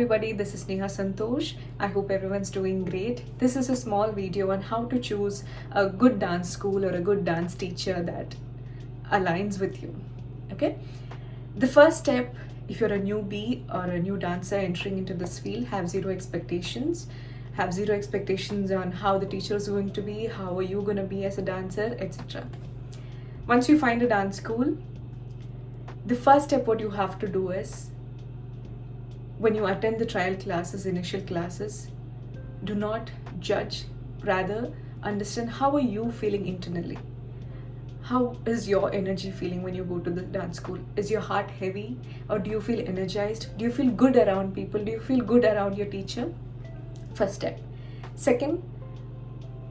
everybody, this is Neha Santosh. I hope everyone's doing great. This is a small video on how to choose a good dance school or a good dance teacher that aligns with you. Okay? The first step, if you're a newbie or a new dancer entering into this field, have zero expectations. Have zero expectations on how the teacher is going to be, how are you going to be as a dancer, etc. Once you find a dance school, the first step what you have to do is, when you attend the trial classes, initial classes, do not judge, rather understand how are you feeling internally. How is your energy feeling when you go to the dance school? Is your heart heavy, or do you feel energized? Do you feel good around people? Do you feel good around your teacher? First step. Second,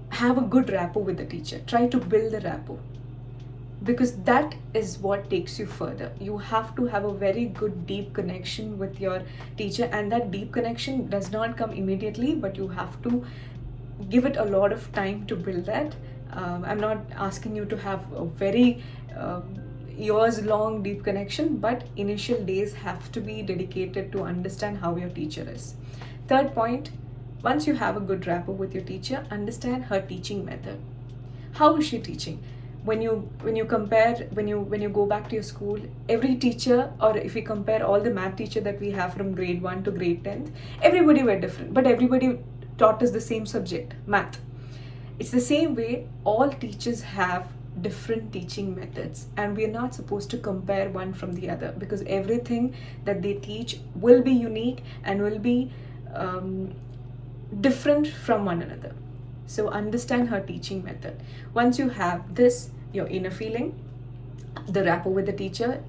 have a good rapport with the teacher. Try to build the rapport, because that is what takes you further. You have to have a very good deep connection with your teacher, and that deep connection does not come immediately, but you have to give it a lot of time to build that. I'm not asking you to have a very years long deep connection, but initial days have to be dedicated to understand how your teacher is. Third point, once you have a good rapport with your teacher, understand her teaching method. How is she teaching? When you go back to your school, every teacher, or if we compare all the math teacher that we have from grade 1 to grade 10th, everybody were different, but everybody taught us the same subject, math. It's the same way, all teachers have different teaching methods, and we are not supposed to compare one from the other, because everything that they teach will be unique and will be different from one another. So understand her teaching method. Once you have this, your inner feeling, the rapport with the teacher,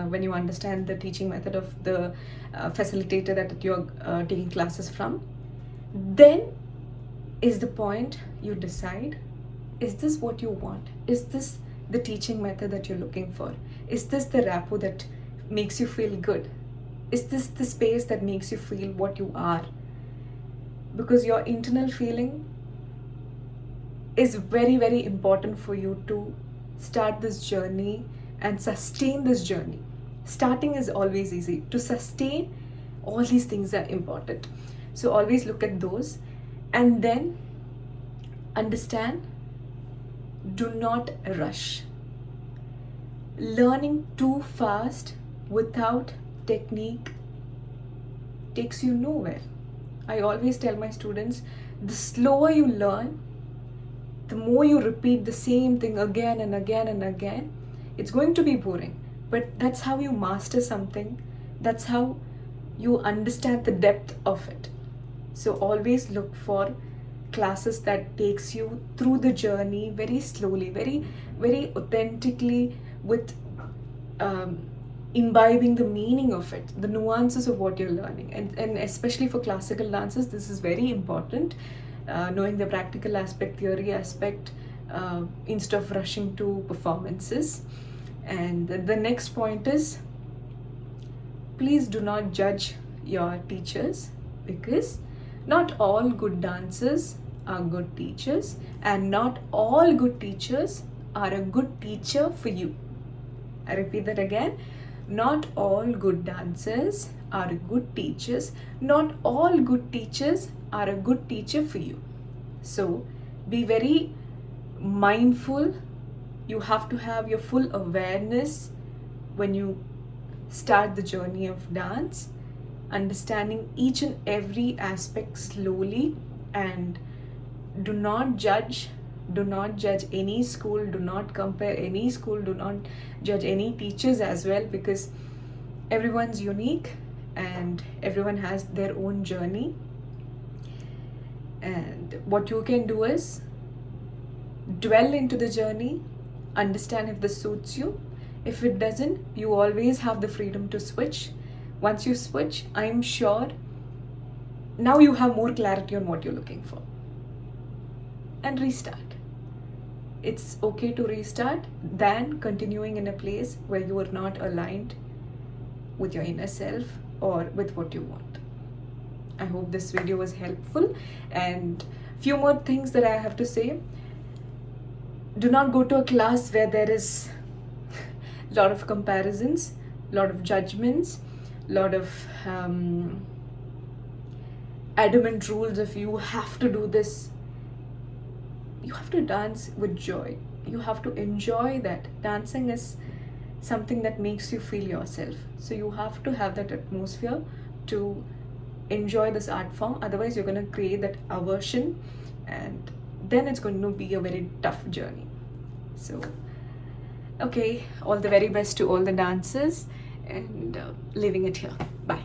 when you understand the teaching method of the facilitator that you're taking classes from, then is the point you decide, is this what you want? Is this the teaching method that you're looking for? Is this the rapport that makes you feel good? Is this the space that makes you feel what you are? Because your internal feeling is very, very important for you to start this journey and sustain this journey. Starting is always easy. To sustain, all these things are important. So always look at those, and then understand, do not rush. Learning too fast without technique takes you nowhere. I always tell my students, the slower you learn, the more you repeat the same thing again and again and again, it's going to be boring. But that's how you master something. That's how you understand the depth of it. So always look for classes that takes you through the journey very slowly, very, very authentically, with imbibing the meaning of it, the nuances of what you're learning. And especially for classical dances, this is very important. Knowing the practical aspect, theory aspect, instead of rushing to performances. And the next point is, please do not judge your teachers, because not all good dancers are good teachers, and not all good teachers are a good teacher for you. I repeat that again. Not all good dancers are good teachers. Not all good teachers are a good teacher for you. So be very mindful. You have to have your full awareness when you start the journey of dance, understanding each and every aspect slowly, and do not judge. Do not judge any school, do not compare any school, do not judge any teachers as well, because everyone's unique and everyone has their own journey. And what you can do is dwell into the journey, understand if this suits you. If it doesn't, you always have the freedom to switch. Once you switch, I'm sure now you have more clarity on what you're looking for, and restart. It's okay to restart than continuing in a place where you are not aligned with your inner self or with what you want. I hope this video was helpful. And few more things that I have to say. Do not go to a class where there is a lot of comparisons, a lot of judgments, a lot of adamant rules of you have to do this. You have to dance with joy. You have to enjoy that. Dancing is something that makes you feel yourself. So you have to have that atmosphere to enjoy this art form. Otherwise, you're going to create that aversion, and then it's going to be a very tough journey. So, okay, all the very best to all the dancers, and leaving it here. Bye.